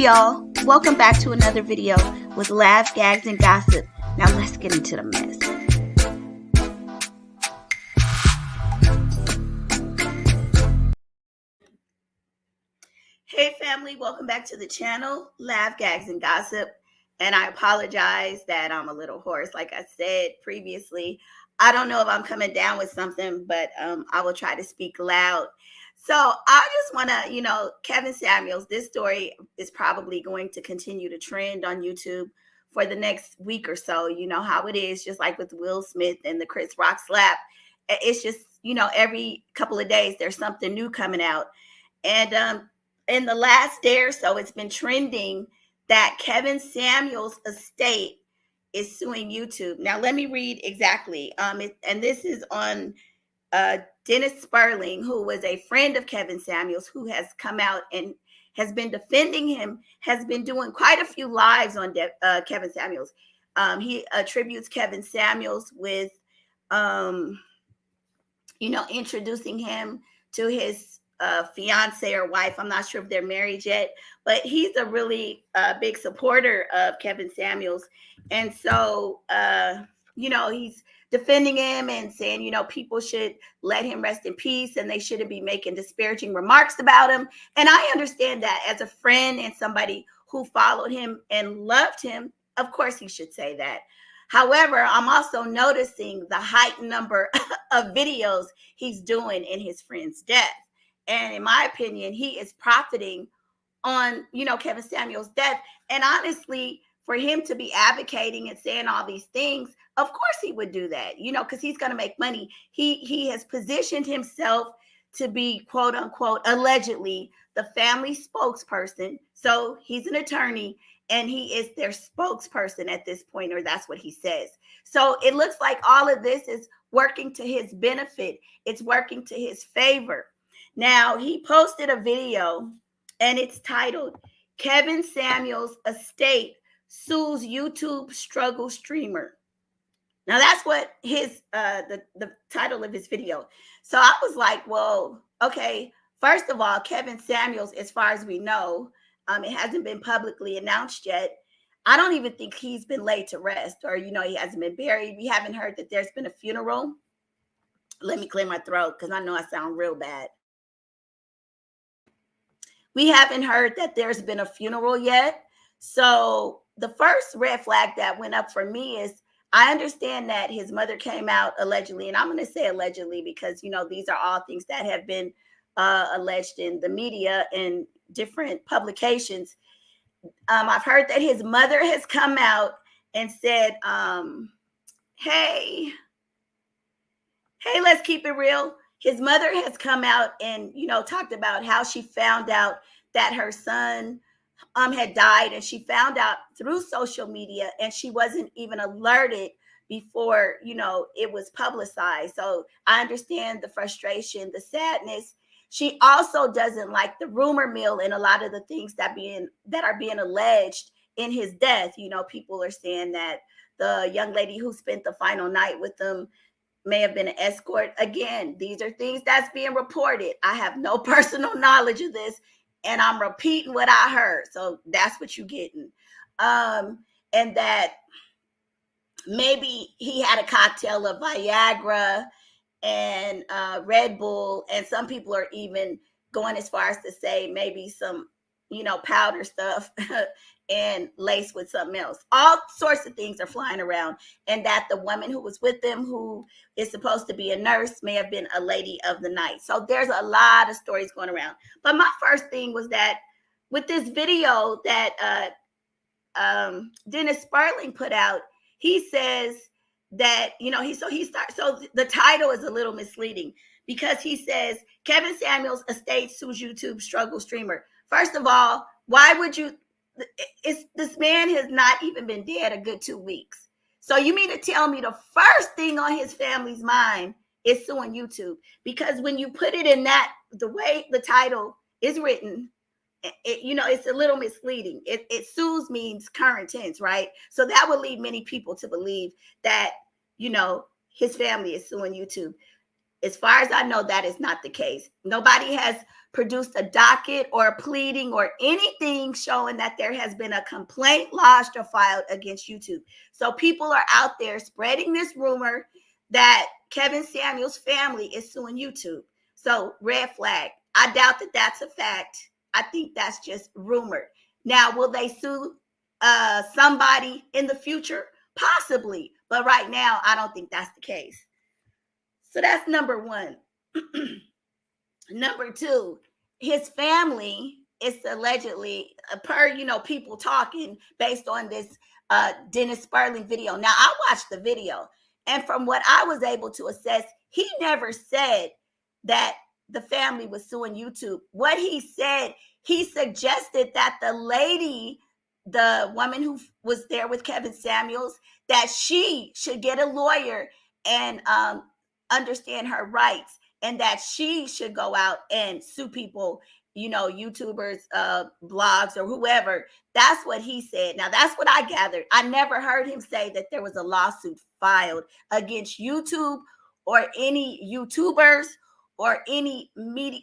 Hey y'all, welcome back to another video with laughs, gags, and gossip. Now let's get into the mess. Hey family, welcome back to the channel, Laugh, Gags, and Gossip. And I apologize that I'm a little hoarse. Like I said previously, I don't know if I'm coming down with something, but I will try to speak loud. So I just want to, Kevin Samuels, this story is probably going to continue to trend on YouTube for the next week or so. You know how it is, just like with Will Smith and the Chris Rock slap. It's just, every couple of days there's something new coming out. And in the last day or so, it's been trending that Kevin Samuels' estate is suing YouTube. Now, let me read exactly. And this is on Dennis Spurling, who was a friend of Kevin Samuels, who has come out and has been defending him, has been doing quite a few lives on Kevin Samuels. He attributes Kevin Samuels with, introducing him to his fiance or wife. I'm not sure if they're married yet, but he's a really big supporter of Kevin Samuels. And so, he's defending him and saying, people should let him rest in peace and they shouldn't be making disparaging remarks about him. And I understand that as a friend and somebody who followed him and loved him, of course he should say that. However, I'm also noticing the heightened number of videos he's doing in his friend's death. And in my opinion, he is profiting on, Kevin Samuels' death. And honestly, for him to be advocating and saying all these things, of course he would do that, because he's going to make money. He has positioned himself to be, quote unquote, allegedly the family spokesperson. So he's an attorney and he is their spokesperson at this point, or that's what he says. So it looks like all of this is working to his benefit. It's working to his favor. Now, he posted a video and it's titled, Kevin Samuels' Estate Sues YouTube Struggle Streamer. Now, that's what his the title of his video. So I was like, well, okay, first of all, Kevin Samuels, as far as we know, it hasn't been publicly announced yet. I don't even think he's been laid to rest or, he hasn't been buried. We haven't heard that there's been a funeral. Let me clear my throat because I know I sound real bad. We haven't heard that there's been a funeral yet. So the first red flag that went up for me is I understand that his mother came out allegedly, and I'm going to say allegedly because, these are all things that have been alleged in the media and different publications. I've heard that his mother has come out and said, hey, let's keep it real. His mother has come out and, talked about how she found out that her son had died, and she found out through social media, and she wasn't even alerted before, it was publicized. So I understand the frustration, the sadness. She also doesn't like the rumor mill and a lot of the things that are being alleged in his death. People are saying that the young lady who spent the final night with them may have been an escort. Again, these are things that's being reported. I have no personal knowledge of this, and I'm repeating what I heard. So that's what you're getting. And that maybe he had a cocktail of Viagra and Red Bull, and some people are even going as far as to say maybe some, powder stuff and laced with something else. All sorts of things are flying around, and that the woman who was with them, who is supposed to be a nurse, may have been a lady of the night. So there's a lot of stories going around. But my first thing was that with this video that Dennis Spurling put out, he says that, so the title is a little misleading because he says Kevin Samuels' estate sues YouTube struggle streamer. First of all, why would you? This man has not even been dead a good 2 weeks. So you mean to tell me the first thing on his family's mind is suing YouTube? Because when you put it in the way the title is written, it's a little misleading. It sues means current tense, right? So that would lead many people to believe that, his family is suing YouTube. As far as I know, that is not the case. Nobody has produced a docket or a pleading or anything showing that there has been a complaint lodged or filed against YouTube. So people are out there spreading this rumor that Kevin Samuels' family is suing YouTube. So red flag. I doubt that that's a fact. I think that's just rumored. Now, will they sue somebody in the future? Possibly. But right now, I don't think that's the case. So that's number one. Number two, his family is allegedly, per people talking based on this Dennis Spurling video. Now, I watched the video, and from what I was able to assess, he never said that the family was suing YouTube. What he said, he suggested that the lady, the woman who was there with Kevin Samuels, that she should get a lawyer and understand her rights, and that she should go out and sue people, YouTubers, blogs, or whoever. That's what he said. Now, that's what I gathered. I never heard him say that there was a lawsuit filed against YouTube or any YouTubers or any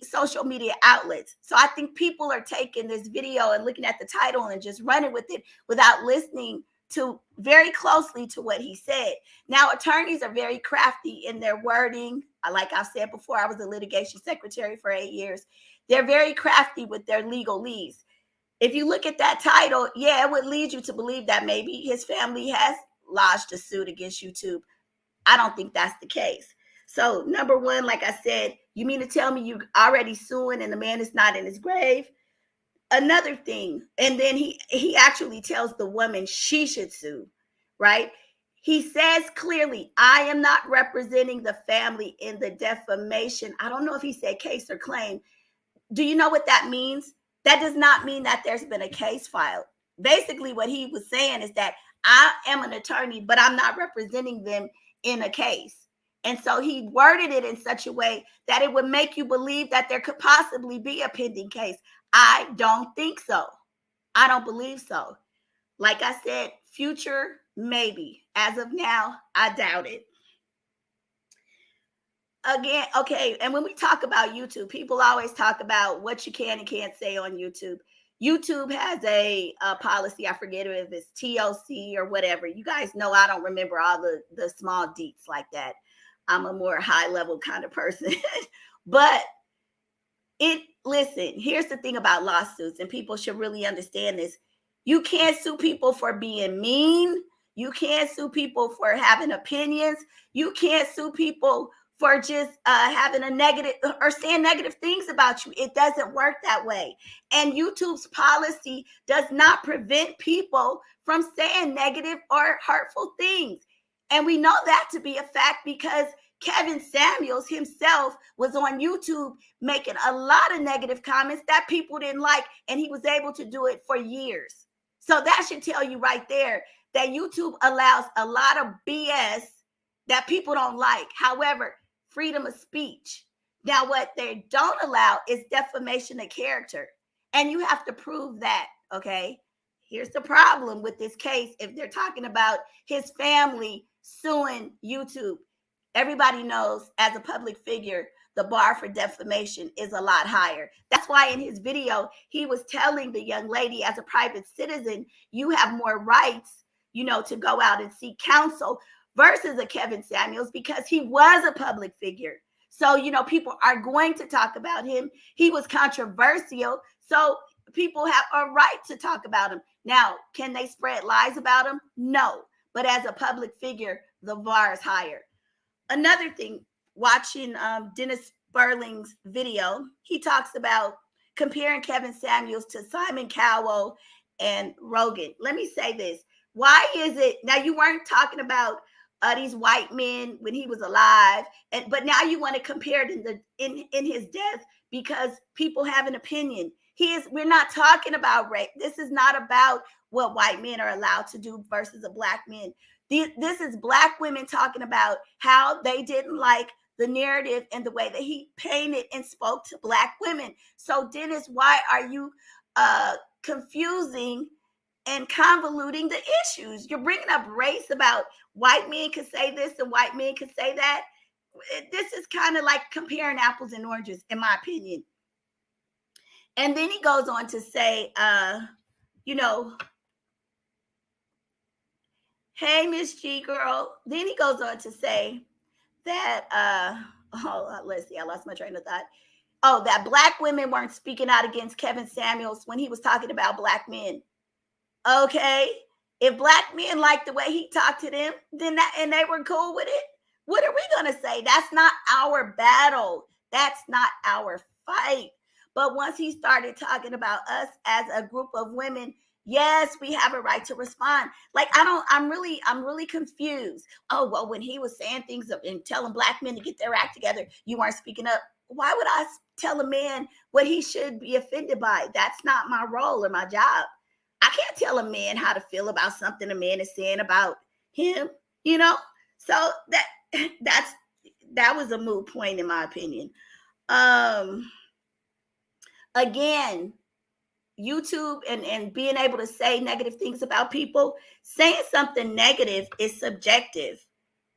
social media outlets. So I think people are taking this video and looking at the title and just running with it without listening to very closely to what he said. Now, attorneys are very crafty in their wording. Like I've said before, I was a litigation secretary for 8 years. They're very crafty with their legalese. If you look at that title, yeah, it would lead you to believe that maybe his family has lodged a suit against YouTube. I don't think that's the case. So number one, like I said, you mean to tell me you already suing and the man is not in his grave? Another thing, and then he actually tells the woman she should sue, right? He says clearly, I am not representing the family in the defamation. I don't know if he said case or claim. Do you know what that means? That does not mean that there's been a case filed. Basically, what he was saying is that I am an attorney, but I'm not representing them in a case. And so he worded it in such a way that it would make you believe that there could possibly be a pending case. I don't think so. I don't believe so. Like I said, future, maybe. As of now, I doubt it. Again, okay, and when we talk about YouTube, people always talk about what you can and can't say on YouTube. YouTube has a policy, I forget if it's TOC or whatever. You guys know I don't remember all the small deets like that. I'm a more high-level kind of person. But listen, here's the thing about lawsuits, and people should really understand this. You can't sue people for being mean. You can't sue people for having opinions. You can't sue people for just having a negative or saying negative things about you. It doesn't work that way. And YouTube's policy does not prevent people from saying negative or hurtful things. And we know that to be a fact because Kevin Samuels himself was on YouTube making a lot of negative comments that people didn't like, and he was able to do it for years. So that should tell you right there that YouTube allows a lot of BS that people don't like. However, freedom of speech. Now, what they don't allow is defamation of character. And you have to prove that, okay? Here's the problem with this case. If they're talking about his family suing YouTube, everybody knows as a public figure, the bar for defamation is a lot higher. That's why in his video, he was telling the young lady, as a private citizen, you have more rights, to go out and seek counsel versus a Kevin Samuels, because he was a public figure. So, people are going to talk about him. He was controversial. So people have a right to talk about him. Now, can they spread lies about him? No. But as a public figure, the bar is higher. Another thing, watching Dennis Spurling's video, he talks about comparing Kevin Samuels to Simon Cowell and Rogan. Let me say this. Why is it, now you weren't talking about these white men when he was alive, but now you want to compare it in his death because people have an opinion. We're not talking about rape. This is not about what white men are allowed to do versus a black man. This is black women talking about how they didn't like the narrative and the way that he painted and spoke to black women. So Dennis, why are you confusing and convoluting the issues? You're bringing up race about white men could say this and white men could say that. this is kind of like comparing apples and oranges, in my opinion. And then he goes on to say, you know, hey, Miss G girl. Then he goes on to say that, let's see, I lost my train of thought. Oh, that Black women weren't speaking out against Kevin Samuels when he was talking about Black men. Okay. If Black men liked the way he talked to them, then that, and they were cool with it, what are we going to say? That's not our battle. That's not our fight. But once he started talking about us as a group of women, yes, we have a right to respond. Like, I'm really confused. Oh, well, when he was saying things and telling Black men to get their act together, you weren't speaking up. Why would I tell a man what he should be offended by? That's not my role or my job. I can't tell a man how to feel about something a man is saying about him, you know? So that was a moot point in my opinion. Again, YouTube and being able to say negative things about people, saying something negative is subjective.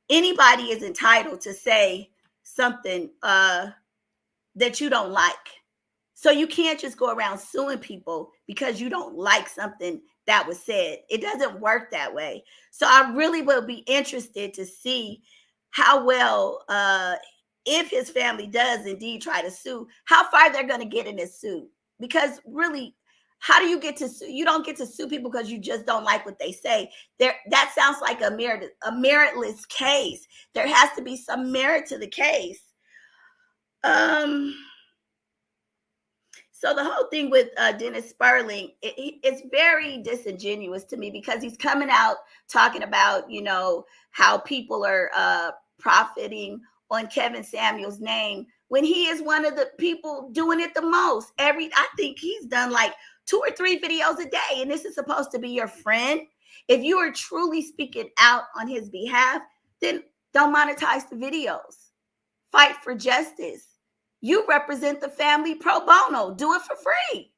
Anybody is entitled to say something that you don't like. So you can't just go around suing people because you don't like something that was said. It doesn't work that way. So I really will be interested to see how well, if his family does indeed try to sue, how far they're going to get in this suit. Because really, how do you get to sue? You don't get to sue people because you just don't like what they say. That sounds like a meritless case. There has to be some merit to the case. So the whole thing with Dennis Spurling, it's very disingenuous to me because he's coming out talking about, you know, how people are profiting on Kevin Samuels' name when he is one of the people doing it the most. I think he's done like 2 or 3 videos a day, and this is supposed to be your friend. If you are truly speaking out on his behalf, then don't monetize the videos. Fight for justice. You represent the family pro bono. Do it for free.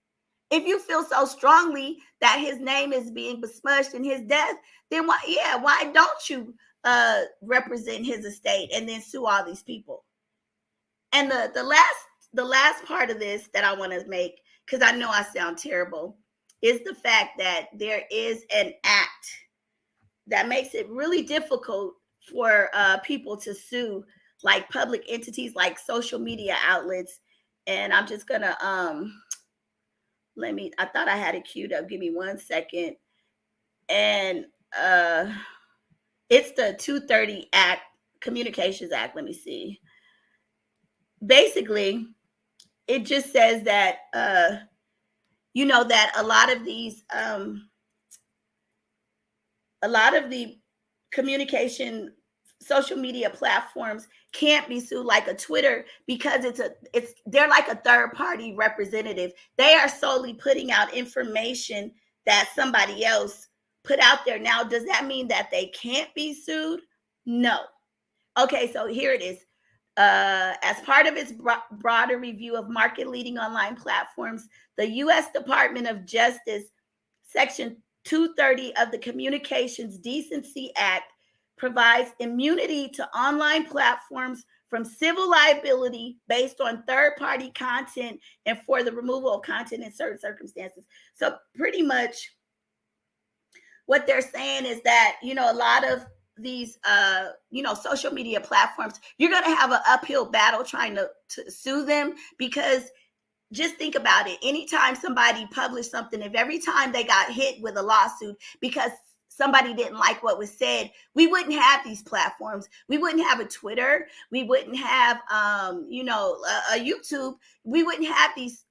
If you feel so strongly that his name is being besmirched in his death, then why don't you represent his estate and then sue all these people? And the last part of this that I want to make, because I know I sound terrible, is the fact that there is an act that makes it really difficult for people to sue, like public entities, like social media outlets. And I'm just gonna I thought I had it queued up. Give me 1 second. And it's the 230 Act, Communications Act. Let me see. Basically, it just says that that a lot of the communication social media platforms can't be sued like a Twitter because they're like a third party representative. They are solely putting out information that somebody else put out there. Now, does that mean that they can't be sued? No. Okay, so here it is. As part of its broader review of market leading online platforms, the U.S. Department of Justice, Section 230 of the Communications Decency Act, provides immunity to online platforms from civil liability based on third-party content and for the removal of content in certain circumstances. So pretty much what they're saying is that, a lot of these, social media platforms, you're going to have an uphill battle trying to sue them, because just think about it. Anytime somebody published something, if every time they got hit with a lawsuit because somebody didn't like what was said, we wouldn't have these platforms. We wouldn't have a Twitter. We wouldn't have, a YouTube. We wouldn't have these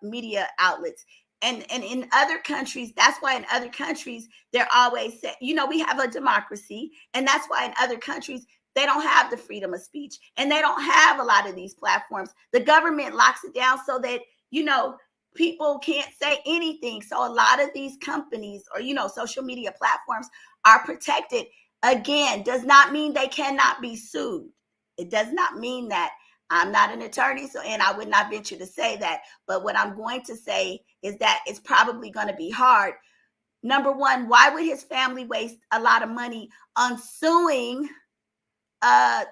media outlets. And in other countries, that's why in other countries, they're always saying, we have a democracy. And that's why in other countries, they don't have the freedom of speech. And they don't have a lot of these platforms. The government locks it down so that, people can't say anything. So a lot of these companies or, social media platforms are protected. Again, does not mean they cannot be sued. It does not mean that. I'm not an attorney, and I would not venture to say that. But what I'm going to say is that it's probably going to be hard. Number one, why would his family waste a lot of money on suing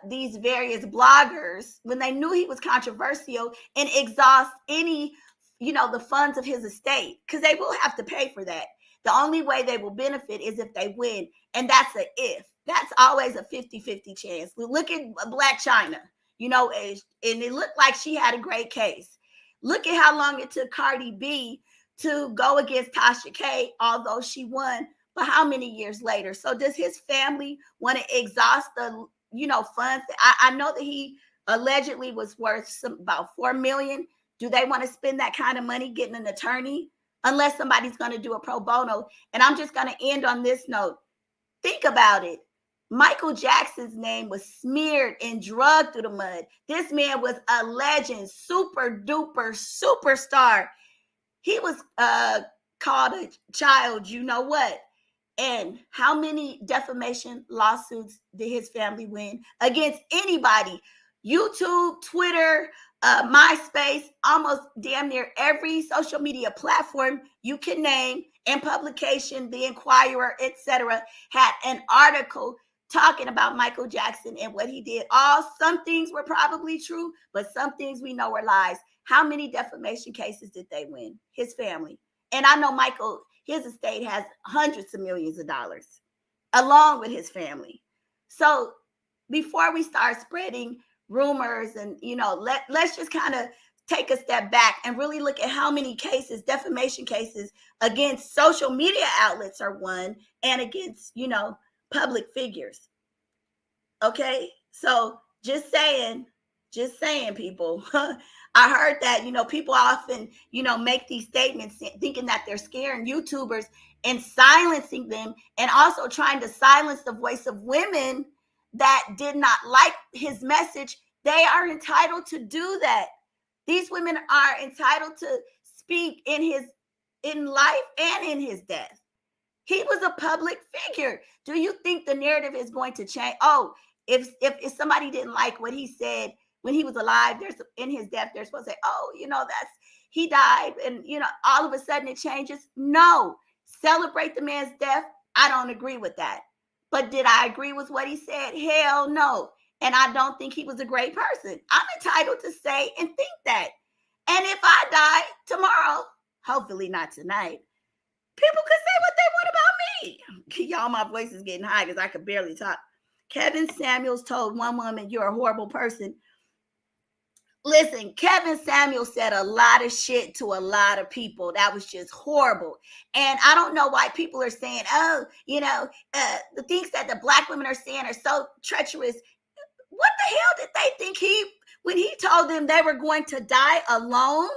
these various bloggers when they knew he was controversial and exhaust any, the funds of his estate, because they will have to pay for that. The only way they will benefit is if they win. And that's a if. That's always a 50-50 chance. Look at Black China, and it looked like she had a great case. Look at how long it took Cardi B to go against Tasha K, although she won, but how many years later? So does his family want to exhaust the, funds? I know that he allegedly was worth about $4 million. Do they want to spend that kind of money getting an attorney? Unless somebody's going to do a pro bono. And I'm just going to end on this note. Think about it. Michael Jackson's name was smeared and drugged through the mud. This man was a legend, super duper superstar. He was called a child, you know what? And how many defamation lawsuits did his family win against anybody? YouTube, Twitter, MySpace, almost damn near every social media platform you can name, and publication, The Inquirer, etc., had an article talking about Michael Jackson and what he did. Some things were probably true, but some things we know were lies. How many defamation cases did they win? His family. And I know Michael, his estate has hundreds of millions of dollars, along with his family. So before we start spreading rumors and, let's just kind of take a step back and really look at how many cases, defamation cases against social media outlets are won and against, public figures. Okay. So just saying, people. I heard that, people often, make these statements thinking that they're scaring YouTubers and silencing them, and also trying to silence the voice of women that did not like his message. They are entitled to do that. These women are entitled to speak in life and in his death. He was a public figure. Do you think the narrative is going to change? Oh, if somebody didn't like what he said when he was alive, in his death, they're supposed to say, oh, he died, and all of a sudden it changes. No, celebrate the man's death. I don't agree with that. But did I agree with what he said? Hell no. And I don't think he was a great person. I'm entitled to say and think that. And if I die tomorrow, hopefully not tonight, people could say what they want about me. Y'all, my voice is getting high because I could barely talk. Kevin Samuels told one woman, you're a horrible person. Listen, Kevin Samuels said a lot of shit to a lot of people. That was just horrible. And I don't know why people are saying, the things that the Black women are saying are so treacherous. What the hell did they think when he told them they were going to die alone?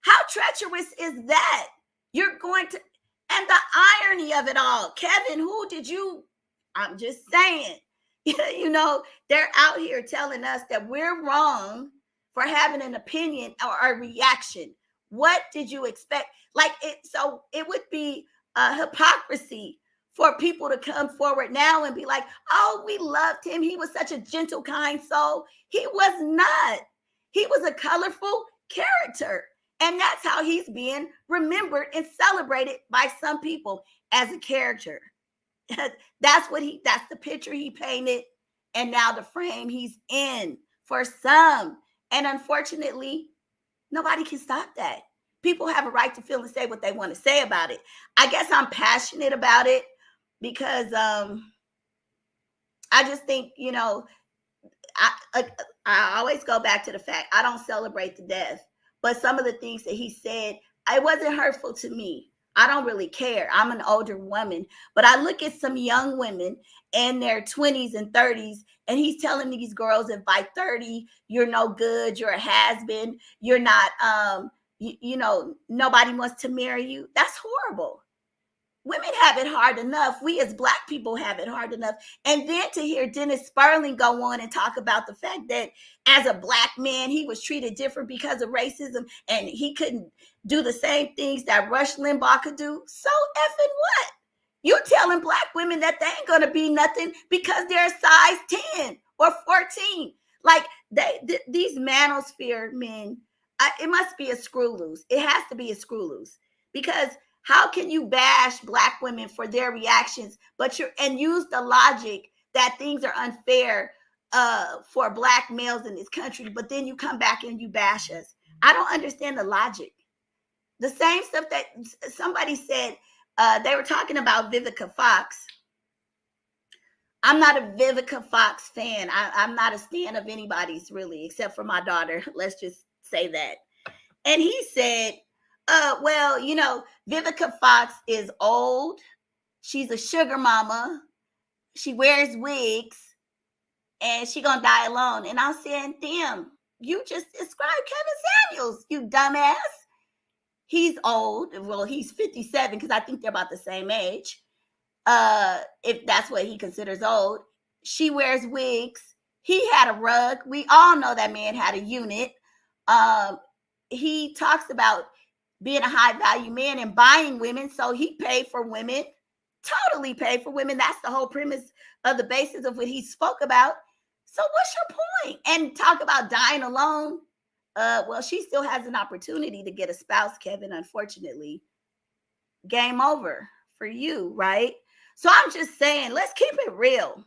How treacherous is that? You're going to, and the irony of it all, Kevin, I'm just saying, they're out here telling us that we're wrong for having an opinion or a reaction. What did you expect? So it would be a hypocrisy for people to come forward now and be like, oh, we loved him. He was such a gentle, kind soul. He was not. He was a colorful character. And that's how he's being remembered and celebrated by some people, as a character. That's the picture he painted. And now the frame he's in for some. And unfortunately, nobody can stop that. People have a right to feel and say what they want to say about it. I guess I'm passionate about it because I just think, I always go back to the fact I don't celebrate the death. But some of the things that he said, it wasn't hurtful to me. I don't really care. I'm an older woman. But I look at some young women in their 20s and 30s, and he's telling these girls that by 30, you're no good, you're a has-been, you're not, nobody wants to marry you. That's horrible. Women have it hard enough. We as Black people have it hard enough. And then to hear Dennis Spurling go on and talk about the fact that as a Black man, he was treated different because of racism and he couldn't do the same things that Rush Limbaugh could do. So effing what? You're telling Black women that they ain't going to be nothing because they're size 10 or 14. Like these manosphere men, it must be a screw loose. It has to be a screw loose, because how can you bash Black women for their reactions, and use the logic that things are unfair for Black males in this country, but then you come back and you bash us. I don't understand the logic. The same stuff that somebody said, they were talking about Vivica Fox. I'm not a Vivica Fox fan. I'm not a stan of anybody's really, except for my daughter. Let's just say that. And he said, well, you know, Vivica Fox is old. She's a sugar mama. She wears wigs. And she gonna die alone. And I'm saying, damn, you just described Kevin Samuels, you dumbass. He's old. Well, he's 57 because I think they're about the same age. If that's what he considers old. She wears wigs. He had a rug. We all know that man had a unit. He talks about being a high value man and buying women. So he paid for women, totally paid for women. That's the whole premise of the basis of what he spoke about. So what's your point? And talk about dying alone. Well, she still has an opportunity to get a spouse, Kevin, unfortunately. Game over for you, right? So I'm just saying, let's keep it real.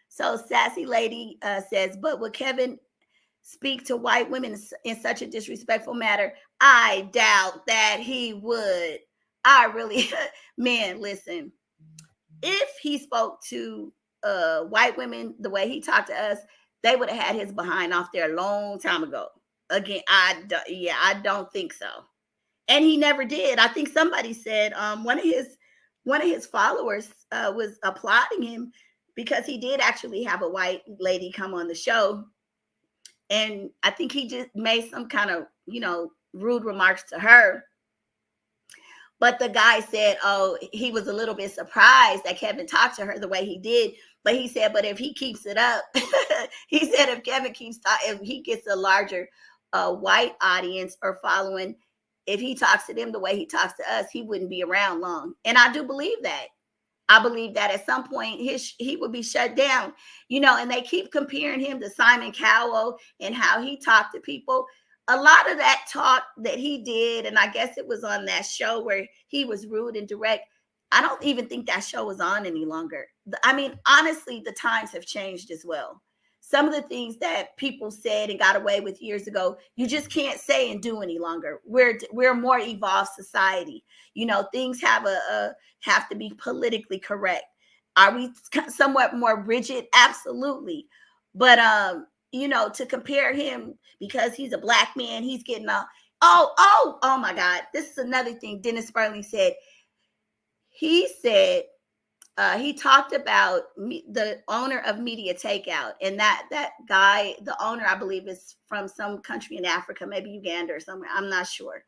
So Sassy Lady says, but would Kevin speak to white women in such a disrespectful manner? I doubt that he would. I really, man, listen. If he spoke to white women the way he talked to us, they would have had his behind off there a long time ago. Again, I don't think so. And he never did. I think somebody said one of his followers was applauding him because he did actually have a white lady come on the show. And I think he just made some kind of, rude remarks to her. But the guy said, oh, he was a little bit surprised that Kevin talked to her the way he did. But he said, but if he keeps it up, he said, if Kevin keeps talking, if he gets a larger white audience or following, if he talks to them the way he talks to us, he wouldn't be around long. And I do believe that. I believe that at some point he would be shut down, and they keep comparing him to Simon Cowell and how he talked to people. A lot of that talk that he did, and I guess it was on that show where he was rude and direct, I don't even think that show was on any longer. I mean, honestly, the times have changed as well. Some of the things that people said and got away with years ago, you just can't say and do any longer. We're a more evolved society. Things have to be politically correct. Are we somewhat more rigid? Absolutely. But to compare him because he's a Black man, he's getting oh my God. This is another thing Dennis Spurling said. He said, he talked about the owner of Media Takeout, and that guy, the owner, I believe, is from some country in Africa, maybe Uganda or somewhere. I'm not sure.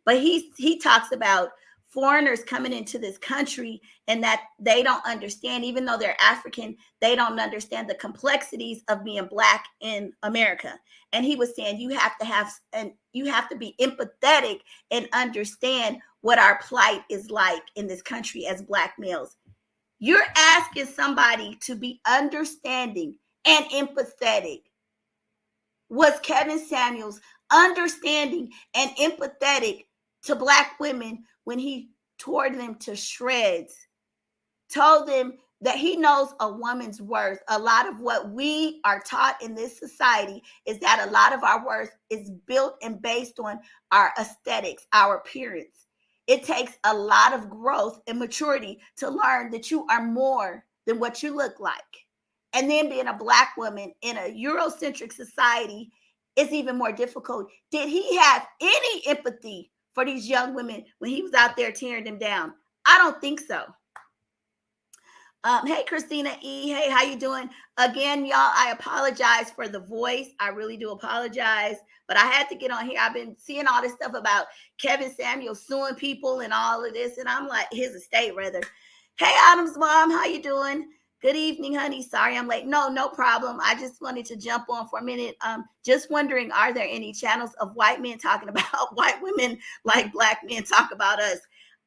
But he talks about foreigners coming into this country and that they don't understand, even though they're African, they don't understand the complexities of being Black in America. And he was saying you have to be empathetic and understand what our plight is like in this country as Black males. You're asking somebody to be understanding and empathetic. Was Kevin Samuels understanding and empathetic to Black women when he tore them to shreds, told them that he knows a woman's worth? A lot of what we are taught in this society is that a lot of our worth is built and based on our aesthetics, our appearance. It takes a lot of growth and maturity to learn that you are more than what you look like. And then being a Black woman in a Eurocentric society is even more difficult. Did he have any empathy for these young women when he was out there tearing them down? I don't think so. Hey, Christina E. Hey, how you doing? Again, y'all, I apologize for the voice. I really do apologize. But I had to get on here. I've been seeing all this stuff about Kevin Samuels suing people and all of this. And I'm like, his estate, rather. Hey, Autumn's mom, how you doing? Good evening, honey. Sorry I'm late. No problem. I just wanted to jump on for a minute. Just wondering, are there any channels of white men talking about white women like Black men talk about us?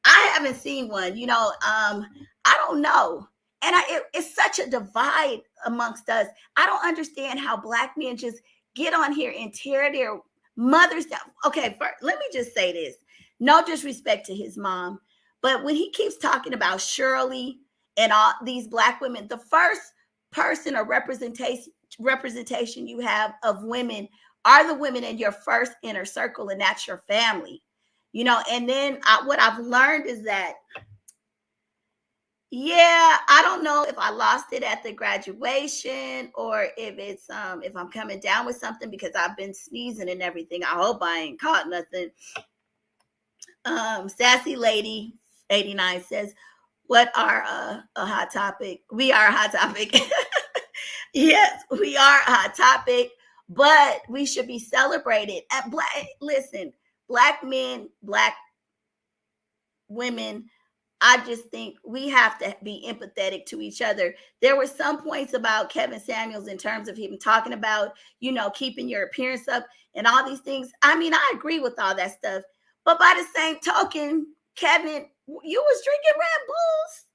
I haven't seen one. I don't know. And it's such a divide amongst us. I don't understand how Black men just get on here and tear their mothers down. Okay, first, let me just say this. No disrespect to his mom, but when he keeps talking about Shirley and all these Black women, the first person or representation you have of women are the women in your first inner circle, and that's your family. And then what I've learned is that, yeah, I don't know if I lost it at the graduation or if it's if I'm coming down with something, because I've been sneezing and everything. I hope I ain't caught nothing. Sassy Lady 89 says, what are a hot topic? We are a hot topic. Yes, we are a hot topic, but we should be celebrated. And listen, Black men, Black women, I just think we have to be empathetic to each other. There were some points about Kevin Samuels in terms of him talking about, keeping your appearance up and all these things. I mean, I agree with all that stuff. But by the same token, Kevin, you was drinking Red Bulls.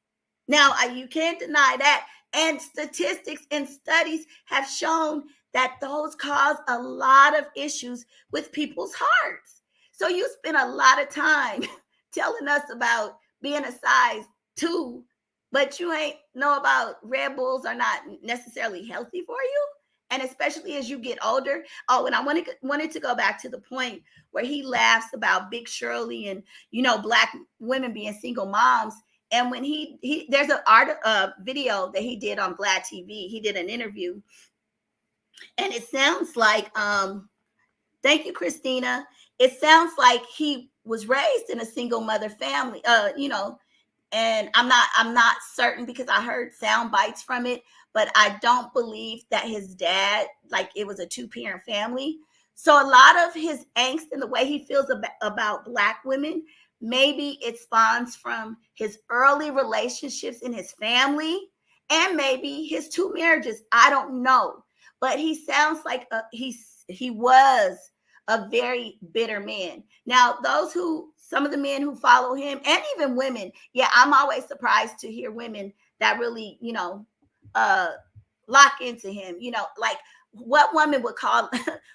Now, you can't deny that. And statistics and studies have shown that those cause a lot of issues with people's hearts. So you spend a lot of time telling us about being a size 2, but you ain't know about Red Bulls are not necessarily healthy for you. And especially as you get older. Oh, and I wanted to go back to the point where he laughs about Big Shirley and, Black women being single moms. And when there's a video that he did on Vlad TV. He did an interview. And it sounds like, thank you, Christina. It sounds like he was raised in a single mother family, and I'm not certain because I heard sound bites from it, but I don't believe that his dad, it was a 2-parent family. So a lot of his angst and the way he feels about Black women, maybe it spawns from his early relationships in his family and maybe his 2 marriages. I don't know, but he sounds like he was a very bitter man. Now, some of the men who follow him, and even women, yeah, I'm always surprised to hear women that really, lock into him. What woman would call,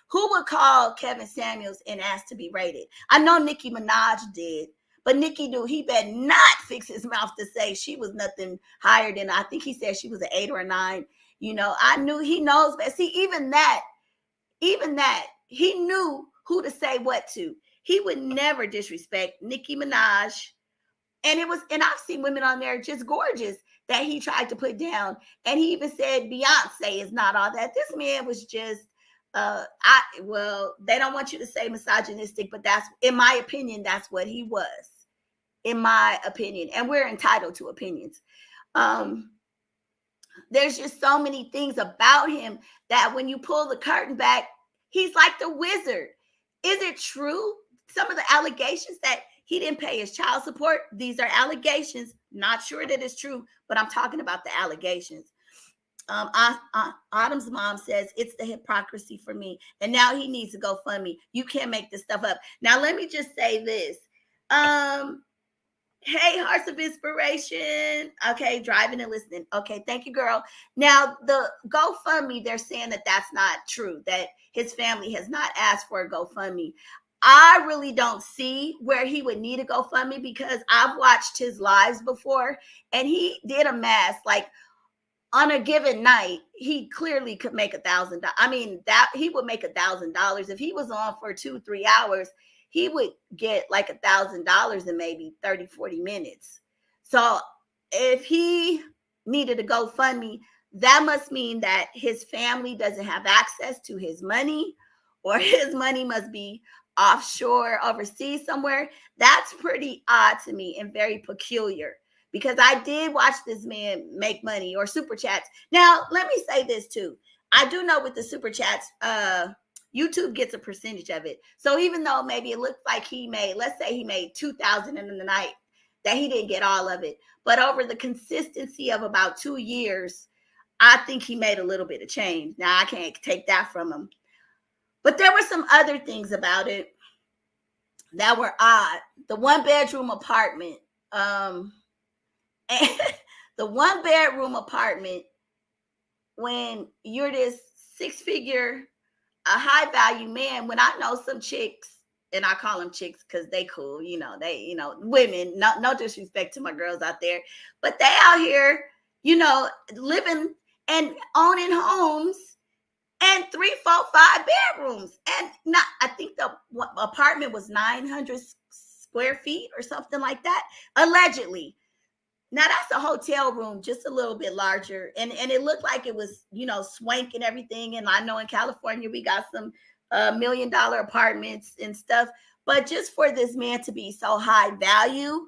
who would call Kevin Samuels and ask to be rated? I know Nicki Minaj did, but he better not fix his mouth to say she was nothing higher than, I think he said she was an 8 or a 9. I knew he knows, but see, even that, he knew who to say what to. He would never disrespect Nicki Minaj. And I've seen women on there just gorgeous that he tried to put down. And he even said Beyonce is not all that. This man was just, they don't want you to say misogynistic, but that's, in my opinion, that's what he was. In my opinion. And we're entitled to opinions. There's just so many things about him that when you pull the curtain back, he's like the wizard. Is it true? Some of the allegations that he didn't pay his child support, these are allegations. Not sure that it's true, but I'm talking about the allegations. Autumn's mom says it's the hypocrisy for me. And now he needs to go fund me. You can't make this stuff up. Now, let me just say this. Hey, Hearts of Inspiration. Okay, driving and listening. Okay, thank you, girl. Now, the GoFundMe, they're saying that that's not true, that his family has not asked for a GoFundMe. I really don't see where he would need a GoFundMe because I've watched his lives before, and he did amass, on a given night, he clearly could make $1,000. I mean, that he would make $1,000 if he was on for 2-3 hours. He would get $1,000 in maybe 30-40 minutes. So if he needed a GoFundMe, that must mean that his family doesn't have access to his money, or his money must be offshore, overseas somewhere. That's pretty odd to me and very peculiar, because I did watch this man make money or super chats. Now, let me say this too. I do know with the super chats, YouTube gets a percentage of it. So even though maybe it looks like he made, let's say he made $2,000 in the night, that he didn't get all of it. But over the consistency of about 2 years, I think he made a little bit of change. Now, I can't take that from him. But there were some other things about it that were odd. The 1-bedroom apartment. And the 1-bedroom apartment, when you're this 6-figure, a high value man, when I know some chicks, and I call them chicks because they cool, women, no disrespect to my girls out there, but they out here, living and owning homes and 3, 4, 5 bedrooms. And not, I think the apartment was 900 square feet or something like that, allegedly. Now that's a hotel room, just a little bit larger, and it looked like it was, swank and everything. And I know in California we got some $1 million apartments and stuff, but just for this man to be so high value,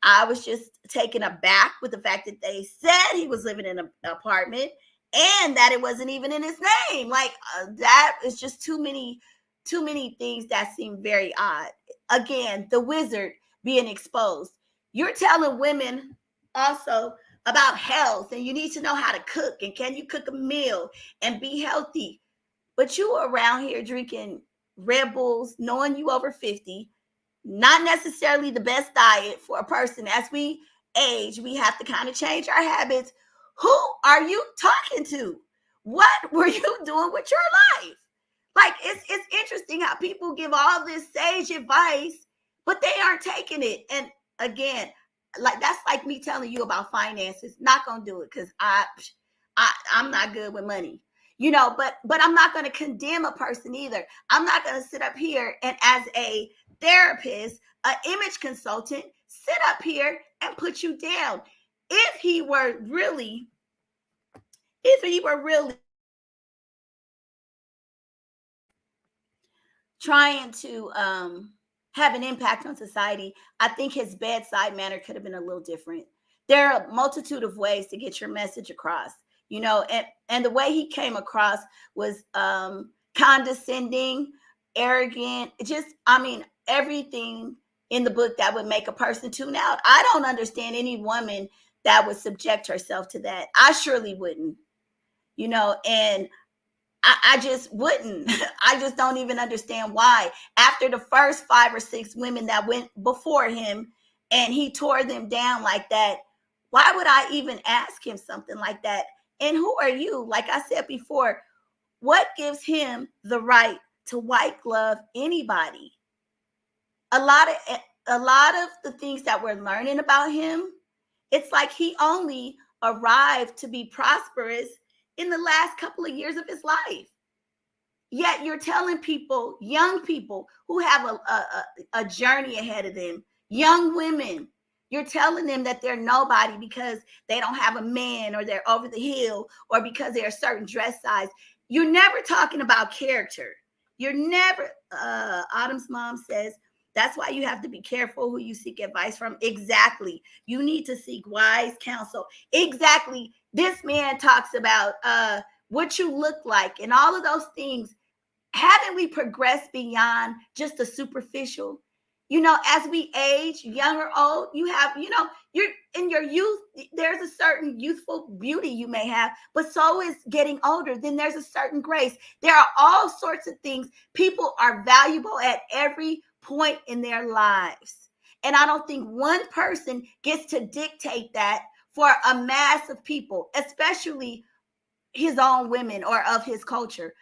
I was just taken aback with the fact that they said he was living in an apartment and that it wasn't even in his name. Like that is just too many things that seem very odd. Again, the wizard being exposed. You're telling women also about health, and you need to know how to cook, and can you cook a meal and be healthy. But you are around here drinking Red Bulls, knowing you over 50, not necessarily the best diet for a person. As we age, we have to kind of change our habits. Who are you talking to? What were you doing with your life? Like, it's interesting how people give all this sage advice, but they aren't taking it. And again, like that's like me telling you about finances. Not gonna do it because I'm not good with money, but I'm not gonna condemn a person either. I'm not gonna sit up here and as a therapist, an image consultant, sit up here and put you down. If he were really trying to have an impact on society, I think his bedside manner could have been a little different. There are a multitude of ways to get your message across, and the way he came across was condescending, arrogant, everything in the book that would make a person tune out. I don't understand any woman that would subject herself to that. I surely wouldn't, and I just wouldn't. I just don't even understand why. After the first 5 or 6 women that went before him and he tore them down like that, why would I even ask him something like that? And who are you? Like I said before, what gives him the right to white glove anybody? A lot of the things that we're learning about him, it's like he only arrived to be prosperous in the last couple of years of his life. Yet you're telling people, young people who have a journey ahead of them, young women, you're telling them that they're nobody because they don't have a man, or they're over the hill, or because they're a certain dress size. You're never talking about character. You're never, Autumn's mom says, that's why you have to be careful who you seek advice from. Exactly. You need to seek wise counsel. Exactly. This man talks about what you look like and all of those things. Haven't we progressed beyond just the superficial? As we age, young or old, you have, you're in your youth, there's a certain youthful beauty you may have, but so is getting older. Then there's a certain grace. There are all sorts of things. People are valuable at every point in their lives. And I don't think one person gets to dictate that for a mass of people, especially his own women or of his culture.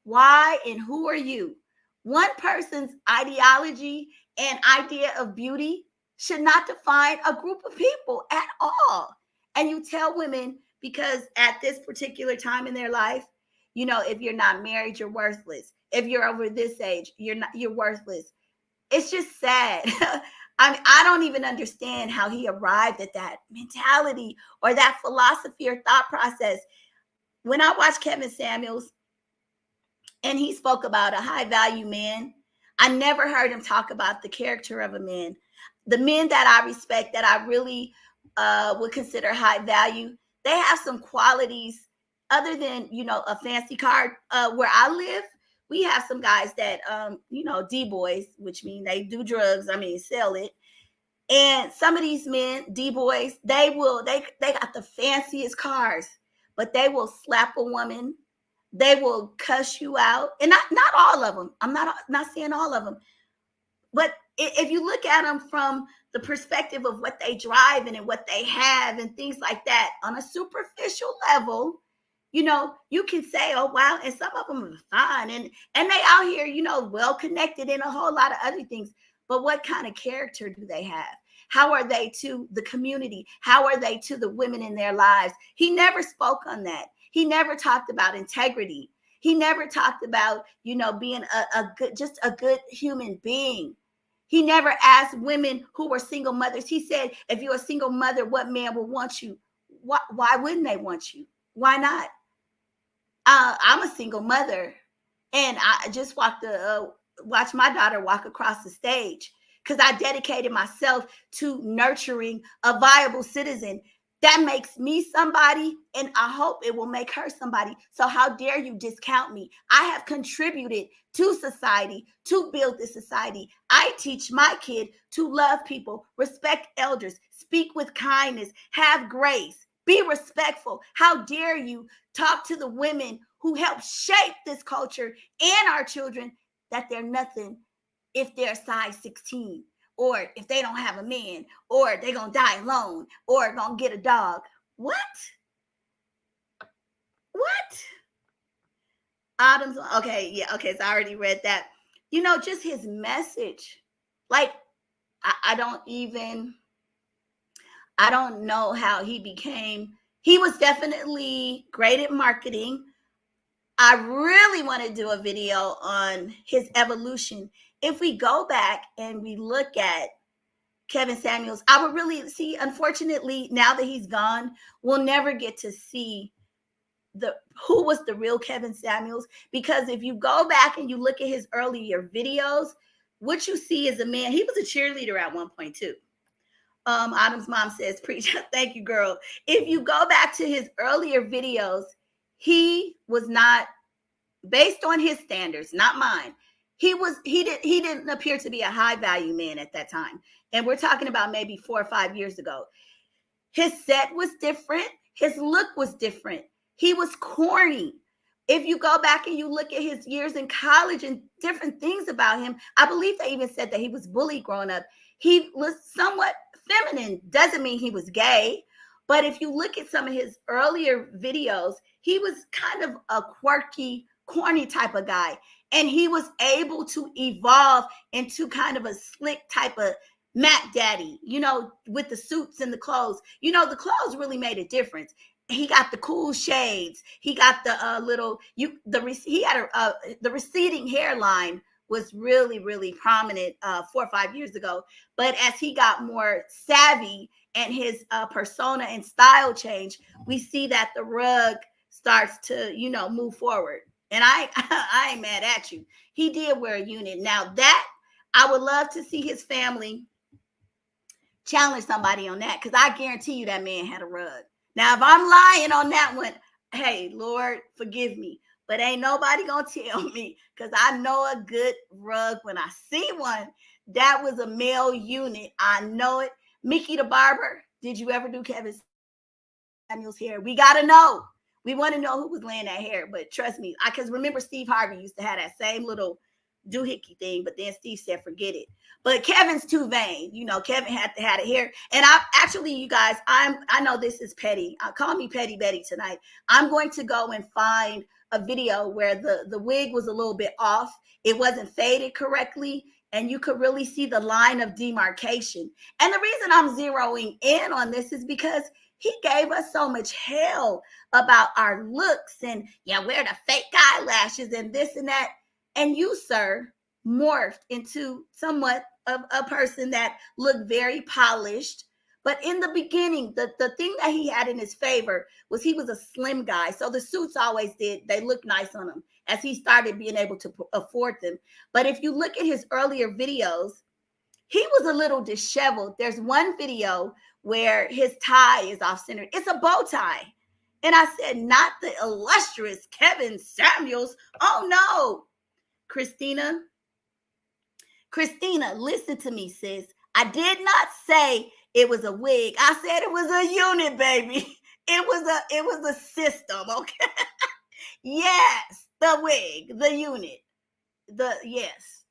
Why and who are you? One person's ideology and idea of beauty should not define a group of people at all. And you tell women, because at this particular time in their life, if you're not married, you're worthless. If you're over this age, you're worthless. It's just sad. I don't even understand how he arrived at that mentality or that philosophy or thought process. When I watched Kevin Samuels, and he spoke about a high value man, I never heard him talk about the character of a man. The men that I respect, that I really would consider high value, they have some qualities other than, a fancy car. Where I live, we have some guys that, D-boys, which mean they do drugs, sell it. And some of these men, D-boys, they got the fanciest cars, but they will slap a woman. They will cuss you out. And not all of them. I'm not saying all of them. But if you look at them from the perspective of what they drive and what they have and things like that, on a superficial level, you can say, oh, wow. And some of them are fine. And they out here, well connected in a whole lot of other things. But what kind of character do they have? How are they to the community? How are they to the women in their lives? He never spoke on that. He never talked about integrity. He never talked about, being a good, just a good human being. He never asked women who were single mothers. He said, if you're a single mother, what man will want you? Why wouldn't they want you? Why not? I'm a single mother, and I just watched my daughter walk across the stage because I dedicated myself to nurturing a viable citizen. That makes me somebody, and I hope it will make her somebody. So how dare you discount me? I have contributed to society to build this society. I teach my kid to love people, respect elders, speak with kindness, have grace, be respectful. How dare you talk to the women who help shape this culture and our children that they're nothing if they're size 16, or if they don't have a man, or they're going to die alone, or going to get a dog. What? Adams, okay, yeah, okay, so I already read that. Just his message. Like, I don't know how he was definitely great at marketing. I really want to do a video on his evolution. If we go back and we look at Kevin Samuels, I would really see, unfortunately, now that he's gone, we'll never get to see who was the real Kevin Samuels. Because if you go back and you look at his earlier videos, what you see is a man, he was a cheerleader at one point too. Autumn's mom says, preach. Thank you, girl. If you go back to his earlier videos, he was not, based on his standards, not mine. He didn't appear to be a high value man at that time. And we're talking about maybe 4 or 5 years ago. His set was different. His look was different. He was corny. If you go back and you look at his years in college and different things about him, I believe they even said that he was bullied growing up. He was somewhat feminine. Doesn't mean he was gay. But if you look at some of his earlier videos, he was kind of a quirky, corny type of guy. And he was able to evolve into kind of a slick type of Mac Daddy, with the suits and the clothes. The clothes really made a difference. He got the cool shades. He got the the receding hairline was really, really prominent 4 or 5 years ago. But as he got more savvy and his persona and style change, we see that the rug starts to, move forward. And I ain't mad at you. He did wear a unit. Now that I would love to see his family challenge somebody on that, because I guarantee you that man had a rug. Now, if I'm lying on that one, hey, Lord, forgive me. But ain't nobody gonna tell me, because I know a good rug when I see one. That was a male unit. I know it. Mickey the barber, did you ever do Kevin Samuels' hair? We gotta know. We want to know who was laying that hair. But trust me, because remember Steve Harvey used to have that same little doohickey thing, but then Steve said, forget it. But Kevin's too vain. Kevin had to have a hair. And I actually, you guys, I know this is petty. Call me Petty Betty tonight. I'm going to go and find a video where the wig was a little bit off. It wasn't faded correctly. And you could really see the line of demarcation. And the reason I'm zeroing in on this is because he gave us so much hell about our looks and, wear the fake eyelashes and this and that. And you, sir, morphed into somewhat of a person that looked very polished. But in the beginning, the thing that he had in his favor was he was a slim guy. So the suits always they looked nice on him as he started being able to afford them. But if you look at his earlier videos, he was a little disheveled. There's one video where his tie is off center. It's a bow tie. And I said, not the illustrious Kevin Samuels. Oh, no. Christina, listen to me, sis. I did not say it was a wig. I said it was a unit, baby. It was a system, okay? Yes, the wig, the unit. Yes.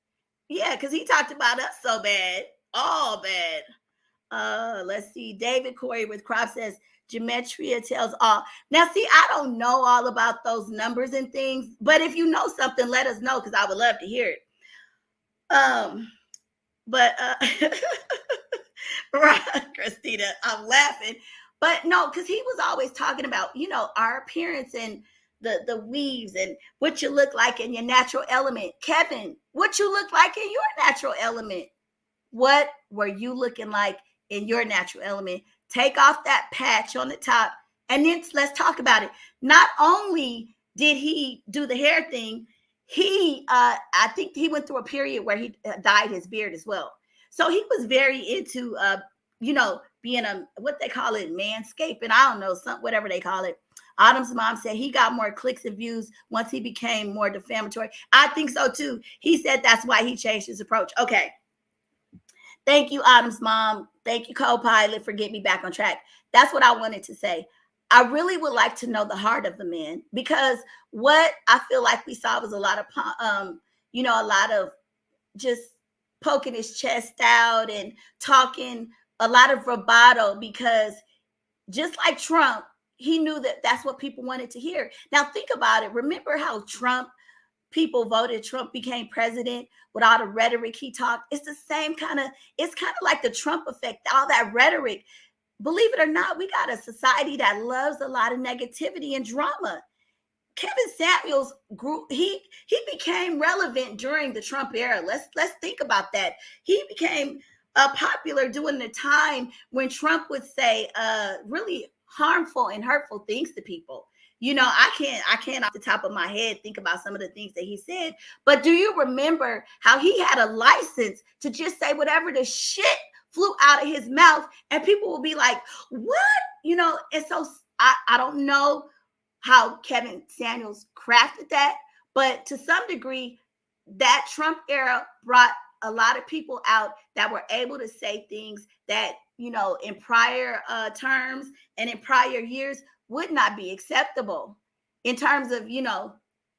Yeah, because he talked about us so bad. All bad. Let's see. David Corey with Crop says, Gematria tells all. Now, see, I don't know all about those numbers and things, but if you know something, let us know, because I would love to hear it. Right, Christina, I'm laughing. But no, because he was always talking about, our appearance and the weaves and what you look like in your natural element. Kevin, what you look like in your natural element? What were you looking like in your natural element? Take off that patch on the top, and then let's talk about it. Not only did he do the hair thing, I think he went through a period where he dyed his beard as well. So he was very into, being what they call it, manscaping. I don't know, whatever they call it. Autumn's mom said he got more clicks and views once he became more defamatory. I think so too. He said that's why he changed his approach. Okay. Thank you, Autumn's mom. Thank you, co-pilot, for getting me back on track. That's what I wanted to say. I really would like to know the heart of the man, because what I feel like we saw was a lot of, a lot of just poking his chest out and talking a lot of bravado, because just like Trump, he knew that that's what people wanted to hear. Now think about it. Remember how people voted Trump became president with all the rhetoric he talked? It's the same it's kind of like the Trump effect, all that rhetoric. Believe it or not, we got a society that loves a lot of negativity and drama. Kevin Samuels grew, he became relevant during the Trump era. Let's think about that. He became popular during the time when Trump would say really harmful and hurtful things to people. I can't off the top of my head think about some of the things that he said, but do you remember how he had a license to just say whatever the shit flew out of his mouth, and people will be like, what? And so I don't know how Kevin Samuels crafted that, but to some degree, that Trump era brought a lot of people out that were able to say things that, in prior terms and in prior years would not be acceptable, in terms of,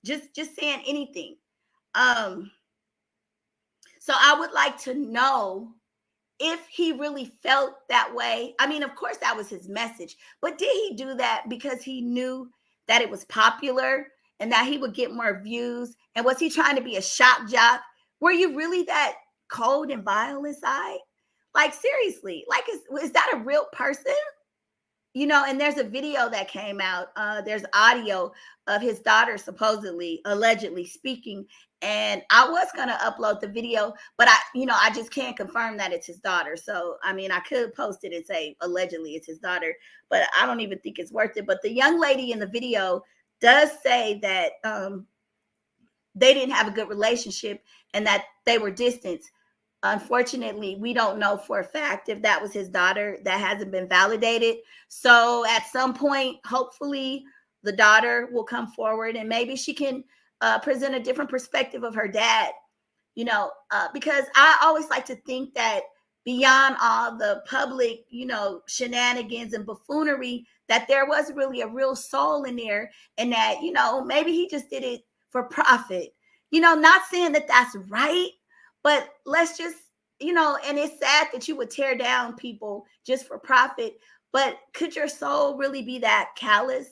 just saying anything. So I would like to know if he really felt that way. I mean, of course, that was his message, but did he do that because he knew that it was popular and that he would get more views? And was he trying to be a shock jock? Were you really that cold and vile inside? Like, seriously, like, is that a real person? And there's a video that came out. There's audio of his daughter supposedly, allegedly speaking. And I was going to upload the video, but I just can't confirm that it's his daughter. So, I mean, I could post it and say, allegedly it's his daughter, but I don't even think it's worth it. But the young lady in the video does say that they didn't have a good relationship and that they were distant. Unfortunately, we don't know for a fact if that was his daughter. That hasn't been validated. So at some point, hopefully the daughter will come forward and maybe she can present a different perspective of her dad, because I always like to think that beyond all the public, shenanigans and buffoonery, that there was really a real soul in there, and that, maybe he just did it for profit. Not saying that that's right, but let's just, and it's sad that you would tear down people just for profit, but could your soul really be that callous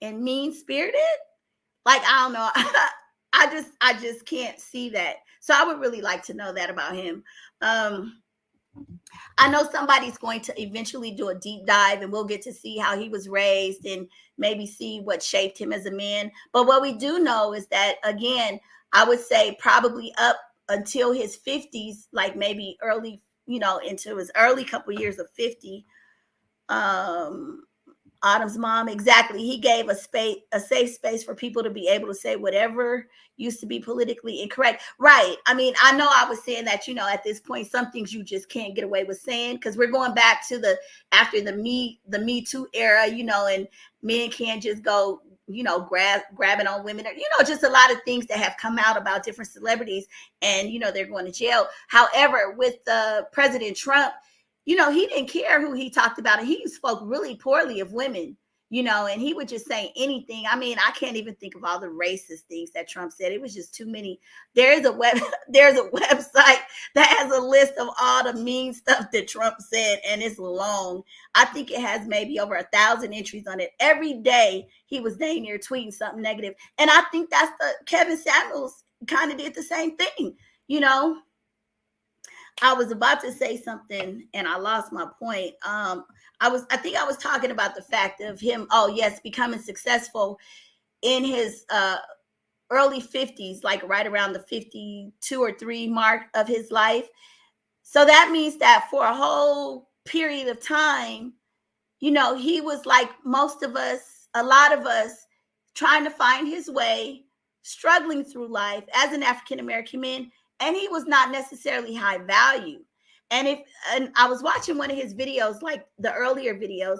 and mean-spirited? Like, I don't know. I just can't see that. So I would really like to know that about him. I know somebody's going to eventually do a deep dive, and we'll get to see how he was raised and maybe see what shaped him as a man. But what we do know is that, again, I would say probably up until his 50s, like maybe early, into his early couple years of 50. Autumn's mom, exactly. He gave a safe space for people to be able to say whatever used to be politically incorrect. Right. I mean, I know I was saying that, at this point, some things you just can't get away with saying, because we're going back to after the Me Too era, and men can't just go, grabbing on women, or, just a lot of things that have come out about different celebrities, and, they're going to jail. However, with President Trump, he didn't care who he talked about, and he spoke really poorly of women, and he would just say anything. I mean, I can't even think of all the racist things that Trump said. It was just too many. There's a website that has a list of all the mean stuff that Trump said, and it's long. I think it has maybe over 1,000 entries on it. Every day he was dang near tweeting something negative. And I think that's Kevin Samuels kind of did the same thing, I was about to say something and I lost my point. I think I was talking about the fact of him, oh yes, becoming successful in his early 50s, like right around the 52 or 3 mark of his life. So that means that for a whole period of time, he was like most of us, a lot of us, trying to find his way, struggling through life as an African American man, and he was not necessarily high value. And I was watching one of his videos, like the earlier videos,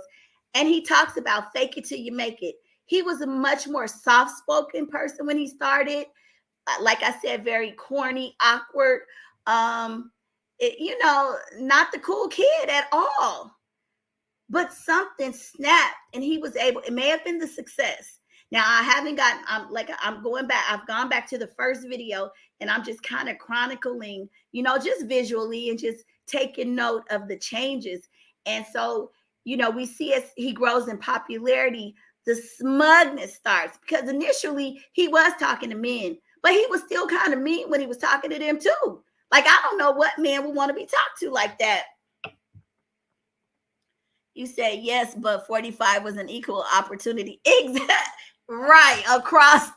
and he talks about fake it till you make it. He was a much more soft-spoken person when he started. Like I said, very corny, awkward, not the cool kid at all. But something snapped and he was able, it may have been the success. Now I haven't gotten, I'm going back, I've gone back to the first video and I'm just kind of chronicling, just visually and just taking note of the changes. And so, we see as he grows in popularity, the smugness starts, because initially he was talking to men, but he was still kind of mean when he was talking to them too. Like, I don't know what man would want to be talked to like that. You say yes, but 45 was an equal opportunity. Exactly. Right. Across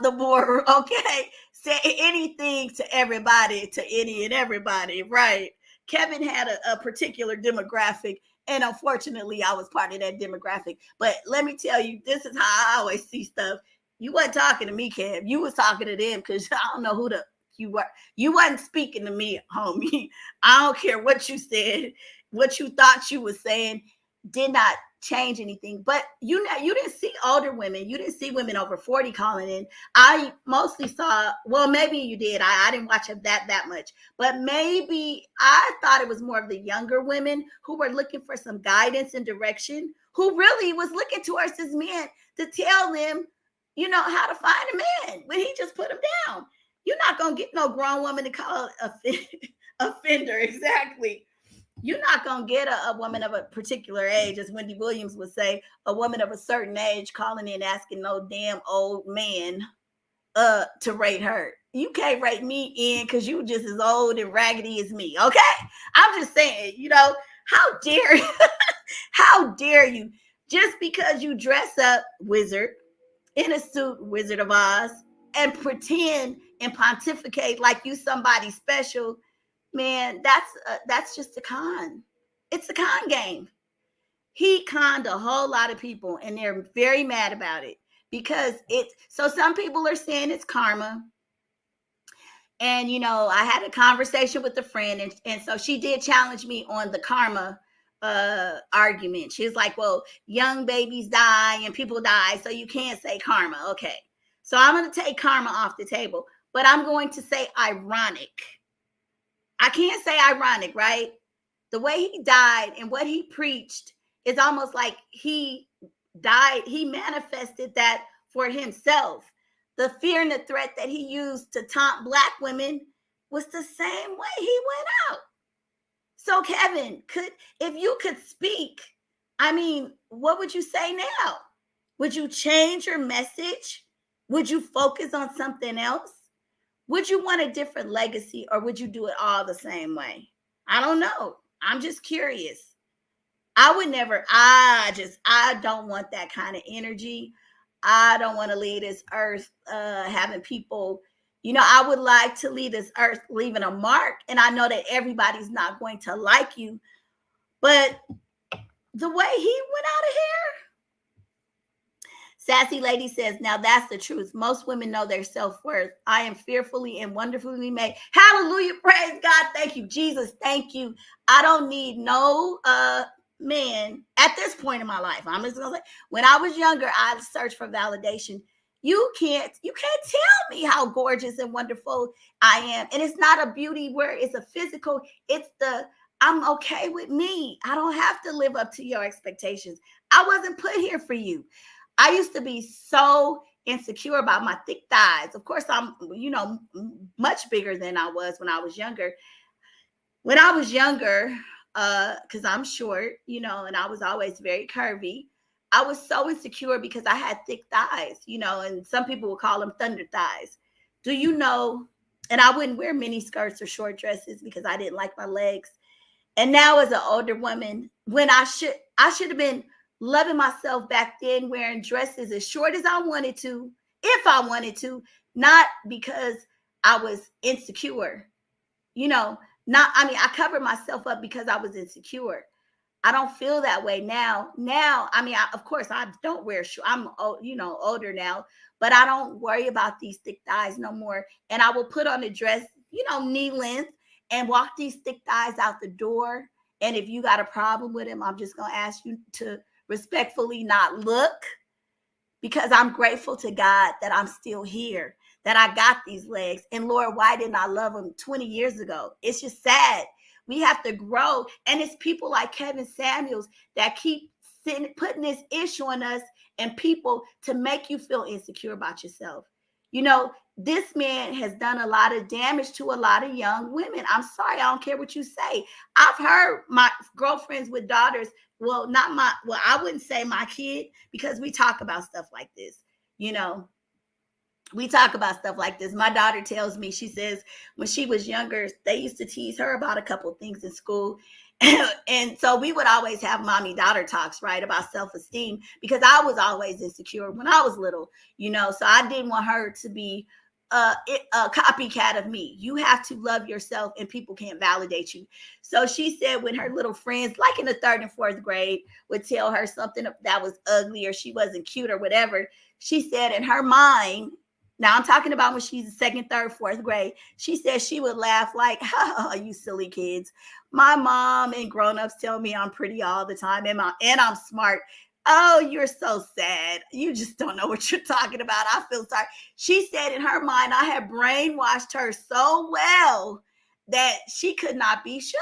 the board. Okay. Say anything to everybody, to any and everybody. Right. Kevin had a particular demographic, and unfortunately I was part of that demographic. But let me tell you, this is how I always see stuff. You weren't talking to me, Kev. You was talking to them, because I don't know who you were. You wasn't speaking to me, homie. I don't care what you said. What you thought you were saying did not change anything. But you didn't see older women. You didn't see women over 40 calling in. I mostly saw, well, maybe you did. I didn't watch that much. But maybe I thought it was more of the younger women who were looking for some guidance and direction, who really was looking towards this man to tell them, how to find a man when he just put them down. You're not going to get no grown woman to call offender. Exactly. You're not going to get a woman of a particular age, as Wendy Williams would say, a woman of a certain age calling in asking no damn old man to rate her. You can't rate me in because you just as old and raggedy as me, okay? I'm just saying, how dare you? How dare you? Just because you dress up, wizard, in a suit, Wizard of Oz, and pretend and pontificate like you somebody special, man, that's just a con. It's a con game. He conned a whole lot of people, and they're very mad about it because so some people are saying it's karma. And I had a conversation with a friend, and so she did challenge me on the karma argument. She was like, well, young babies die and people die, so you can't say karma. Okay, so I'm going to take karma off the table, but I'm going to say ironic. I can't say ironic, right? The way he died and what he preached is almost like he died. He manifested that for himself. The fear and the threat that he used to taunt Black women was the same way he went out. So Kevin, if you could speak, I mean, what would you say now? Would you change your message? Would you focus on something else? Would you want a different legacy, or would you do it all the same way? I don't know. I'm just curious. I would never, I don't want that kind of energy. I don't want to leave this earth having people, I would like to leave this earth leaving a mark. And I know that everybody's not going to like you, but the way he went out of here. Sassy Lady says, now that's the truth. Most women know their self-worth. I am fearfully and wonderfully made. Hallelujah. Praise God. Thank you, Jesus. Thank you. I don't need no man at this point in my life. I'm just gonna say, when I was younger, I searched for validation. You can't tell me how gorgeous and wonderful I am. And it's not a beauty where it's a physical, it's I'm okay with me. I don't have to live up to your expectations. I wasn't put here for you. I used to be so insecure about my thick thighs. Of course, I'm, much bigger than I was when I was younger. When I was younger, because I'm short, and I was always very curvy, I was so insecure because I had thick thighs, and some people would call them thunder thighs. Do you know And I wouldn't wear mini skirts or short dresses because I didn't like my legs. And now as an older woman, when I should have been loving myself back then, wearing dresses as short as I wanted to, if I wanted to, not because I was insecure. You know, not I mean, I covered myself up because I was insecure. I don't feel that way now. Now, I mean, of course, I don't wear shoes. I'm, older now, but I don't worry about these thick thighs no more. And I will put on a dress, knee length, and walk these thick thighs out the door. And if you got a problem with them, I'm just gonna ask you to respectfully not look, because I'm grateful to God that I'm still here, that I got these legs. And Lord, why didn't I love them 20 years ago? It's just sad. We have to grow. And it's people like Kevin Samuels that keep putting this issue on us and people to make you feel insecure about yourself. This man has done a lot of damage to a lot of young women. I'm sorry, I don't care what you say. I've heard my girlfriends with daughters, I wouldn't say my kid, because we talk about stuff like this. We talk about stuff like this. My daughter tells me, she says when she was younger, they used to tease her about a couple of things in school. And so we would always have mommy daughter talks, right, about self-esteem, because I was always insecure when I was little, so I didn't want her to be a copycat of me. You have to love yourself and people can't validate you. So she said when her little friends, like in the 3rd and 4th grade, would tell her something that was ugly or she wasn't cute or whatever, she said in her mind, now I'm talking about when she's in 2nd, 3rd, 4th grade, she said she would laugh like, oh, you silly kids. My mom and grown-ups tell me I'm pretty all the time and I'm smart. Oh, you're so sad. You just don't know what you're talking about. I feel sorry. She said in her mind, I had brainwashed her so well that she could not be shook.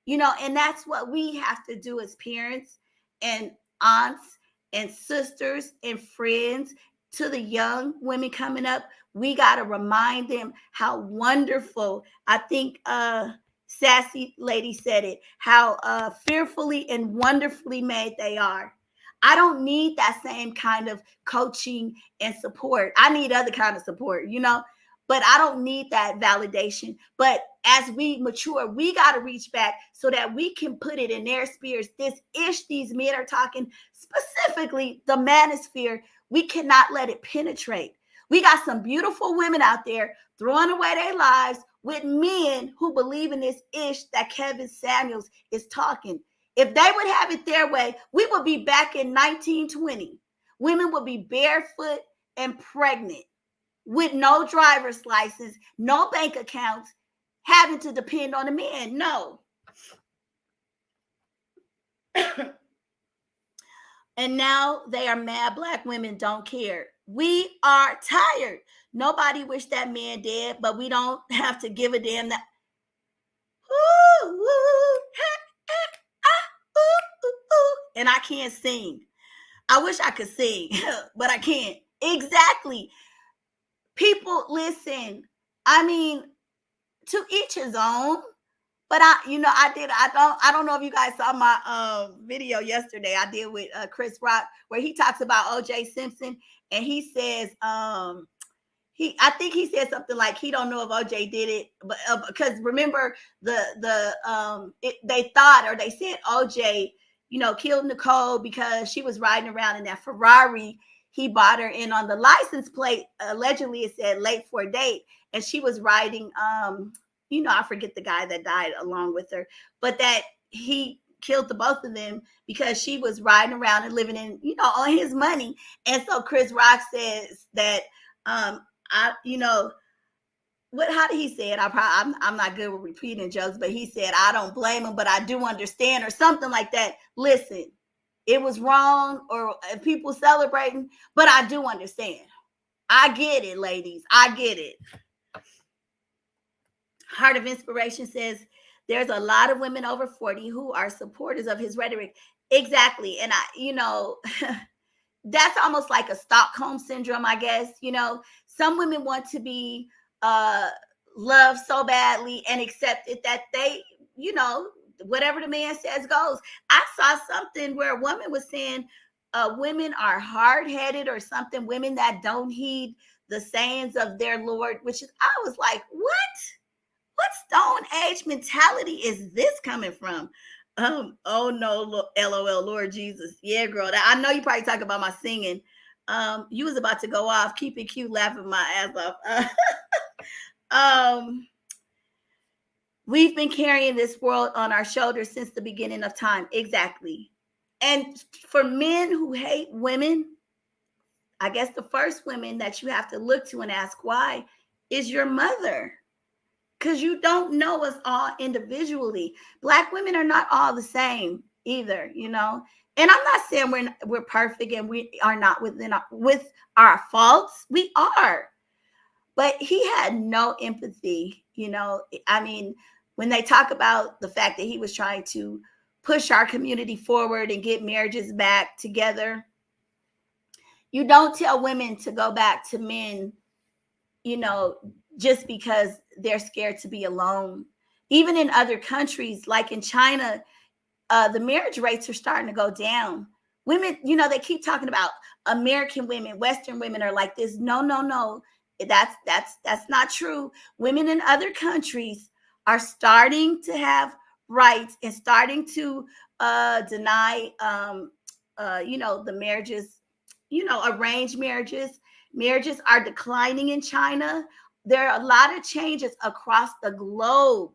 And that's what we have to do as parents and aunts and sisters and friends to the young women coming up. We got to remind them how wonderful, I think Sassy Lady said it, how fearfully and wonderfully made they are. I don't need that same kind of coaching and support. I need other kind of support, but I don't need that validation. But as we mature, we got to reach back so that we can put it in their spheres. This ish these men are talking, specifically the manosphere, we cannot let it penetrate. We got some beautiful women out there throwing away their lives with men who believe in this ish that Kevin Samuels is talking. If they would have it their way, we would be back in 1920. Women would be barefoot and pregnant with no driver's license, no bank accounts, having to depend on a man. No. And now they are mad Black women don't care. We are tired. Nobody wish that man dead, but we don't have to give a damn that. And I can't sing. I wish I could sing, but I can't. Exactly. People, listen. I mean, to each his own. But I don't know if you guys saw my video yesterday I did with Chris Rock, where he talks about OJ Simpson, and he says I think he said something like he don't know if OJ did it, but because remember they thought, or they said OJ killed Nicole because she was riding around in that Ferrari he bought her in. On the license plate, allegedly it said late for a date, and she was riding I forget the guy that died along with her, but that he killed the both of them because she was riding around and living in, on his money. And so Chris Rock says that, how did he say it? I'm not good with repeating jokes, but he said, I don't blame him, but I do understand, or something like that. Listen, it was wrong, or people celebrating, but I do understand. I get it, ladies. I get it. Heart of Inspiration says there's a lot of women over 40 who are supporters of his rhetoric. Exactly. And that's almost like a Stockholm syndrome, I guess. Some women want to be loved so badly and accepted that they, whatever the man says goes. I saw something where a woman was saying women are hard-headed or something, women that don't heed the sayings of their Lord, which is, I was like, what Stone Age mentality is this coming from? Oh no, LOL, Lord Jesus. Yeah, girl. I know you probably talk about my singing. You was about to go off. Keep it cute, laughing my ass off. We've been carrying this world on our shoulders since the beginning of time. Exactly. And for men who hate women, I guess the first women that you have to look to and ask why is your mother. Because you don't know us all individually. Black women are not all the same either, you know. And I'm not saying we're perfect and we are not with our faults. We are. But he had no empathy, you know. I mean, when they talk about the fact that he was trying to push our community forward and get marriages back together, you don't tell women to go back to men, you know, just because they're scared to be alone. Even in other countries, like in China, the marriage rates are starting to go down. Women, you know, they keep talking about American women, Western women are like this. No. That's not true. Women in other countries are starting to have rights and starting to deny, you know, the marriages, you know, arranged marriages. Marriages are declining in China. There are a lot of changes across the globe,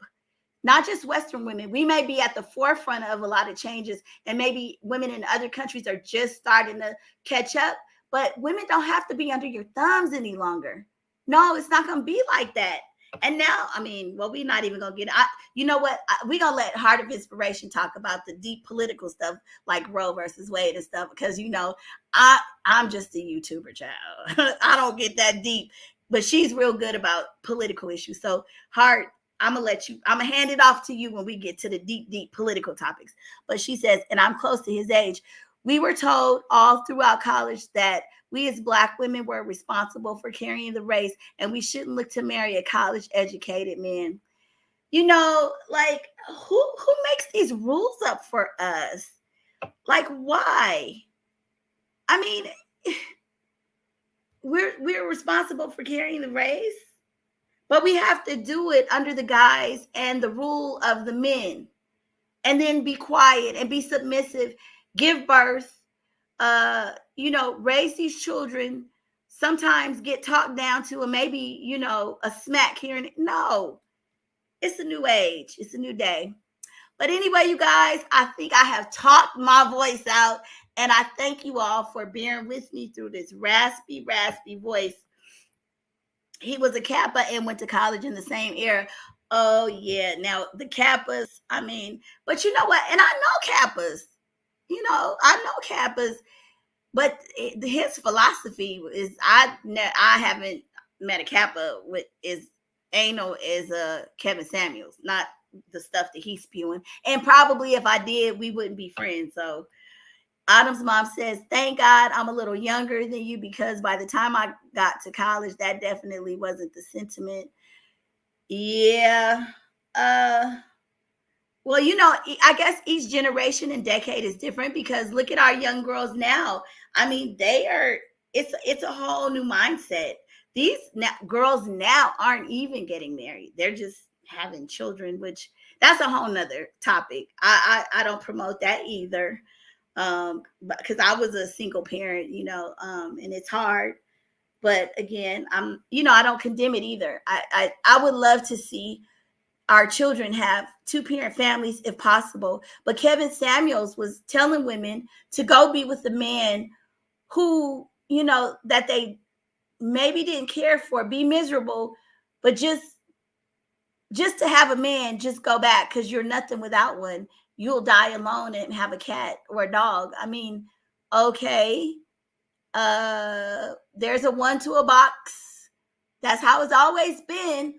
not just Western women. We may be at the forefront of a lot of changes, and maybe women in other countries are just starting to catch up, but women don't have to be under your thumbs any longer. No, it's not going to be like that. And now, I mean, well, we're not even going to you know what? We're going to let Heart of Inspiration talk about the deep political stuff like Roe versus Wade and stuff, because, you know, I'm just a YouTuber, child. I don't get that deep, but she's real good about political issues. So, Heart, I'm going to hand it off to you when we get to the deep political topics. But she says, and I'm close to his age, we were told all throughout college that we as Black women were responsible for carrying the race, and we shouldn't look to marry a college-educated man. You know, like, who makes these rules up for us? Like, why? I mean, we're responsible for carrying the race, but we have to do it under the guise and the rule of the men, and then be quiet and be submissive, give birth, you know, raise these children, sometimes get talked down to, and maybe, you know, a smack here and no. It's a new age. It's a new day. But anyway, you guys, I think I have talked my voice out, and I thank you all for bearing with me through this raspy voice. He was a Kappa and went to college in the same era. Oh, yeah. Now, the Kappas, I mean, but you know what? And I know Kappas. You know, I know Kappas. But his philosophy is, I haven't met a Kappa with as anal as Kevin Samuels, not the stuff that he's spewing. And probably if I did, we wouldn't be friends. So Autumn's mom says, thank God I'm a little younger than you, because by the time I got to college, that definitely wasn't the sentiment. Yeah. Well, you know, I guess each generation and decade is different, because look at our young girls now. I mean, it's a whole new mindset. These girls now aren't even getting married. They're just having children, which that's a whole nother topic. I don't promote that either. Because I was a single parent, you know, and it's hard. But again, I don't condemn it either. I would love to see our children have two-parent families if possible. But Kevin Samuels was telling women to go be with a man who, you know, that they maybe didn't care for, be miserable, but just to have a man, just go back, because you're nothing without one. You'll die alone and have a cat or a dog. I mean, okay. There's a one to a box. That's how it's always been.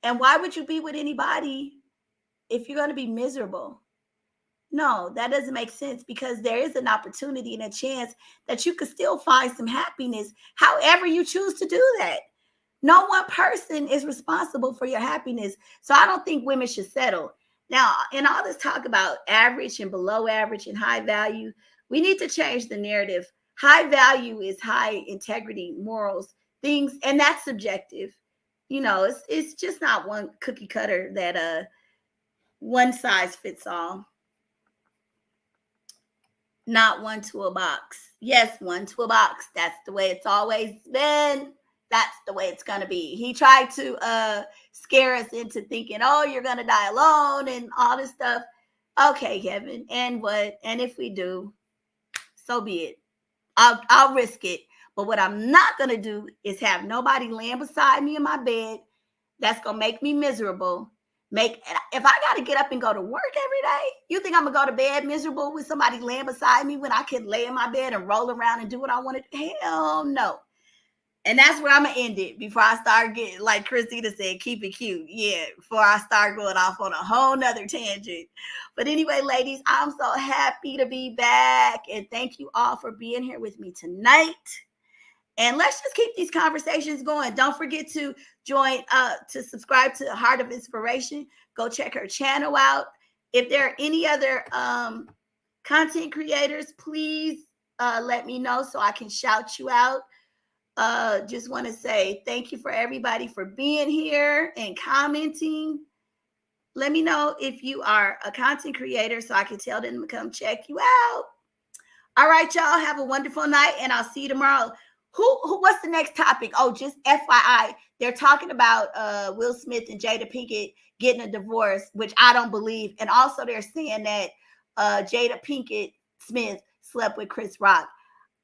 And why would you be with anybody if you're going to be miserable? No, that doesn't make sense, because there is an opportunity and a chance that you could still find some happiness, however you choose to do that. No one person is responsible for your happiness. So I don't think women should settle. Now, in all this talk about average and below average and high value, we need to change the narrative. High value is high integrity, morals. things, and that's subjective. You know, it's just not one cookie cutter that one size fits all. Not one toolbox. Yes, one toolbox. That's the way it's always been. That's the way it's gonna be. He tried to scare us into thinking, oh, you're gonna die alone and all this stuff. Okay, Kevin, and what? And if we do, so be it. I'll risk it. But what I'm not gonna do is have nobody laying beside me in my bed. That's gonna make me miserable. If I gotta get up and go to work every day, you think I'm gonna go to bed miserable with somebody laying beside me when I can lay in my bed and roll around and do what I want to do? Hell no. And that's where I'm gonna end it before I start getting, like Christina said, keep it cute. Yeah, before I start going off on a whole nother tangent. But anyway, ladies, I'm so happy to be back. And thank you all for being here with me tonight. And let's just keep these conversations going. Don't forget to to subscribe to Heart of Inspiration. Go check her channel out. If there are any other content creators, please let me know so I can shout you out. Just want to say thank you for everybody for being here and commenting. Let me know if you are a content creator so I can tell them to come check you out. All right, y'all, have a wonderful night, and I'll see you tomorrow. What's the next topic? Oh, just FYI, they're talking about Will Smith and Jada Pinkett getting a divorce, which I don't believe. And also they're saying that Jada Pinkett Smith slept with Chris Rock.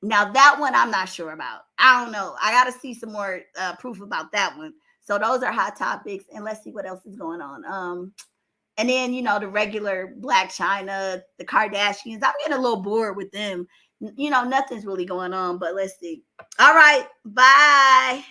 Now that one I'm not sure about. I don't know. I got to see some more proof about that one. So those are hot topics, and let's see what else is going on. And then, you know, the regular Black China, the Kardashians, I'm getting a little bored with them. You know, nothing's really going on, but let's see. All right. Bye.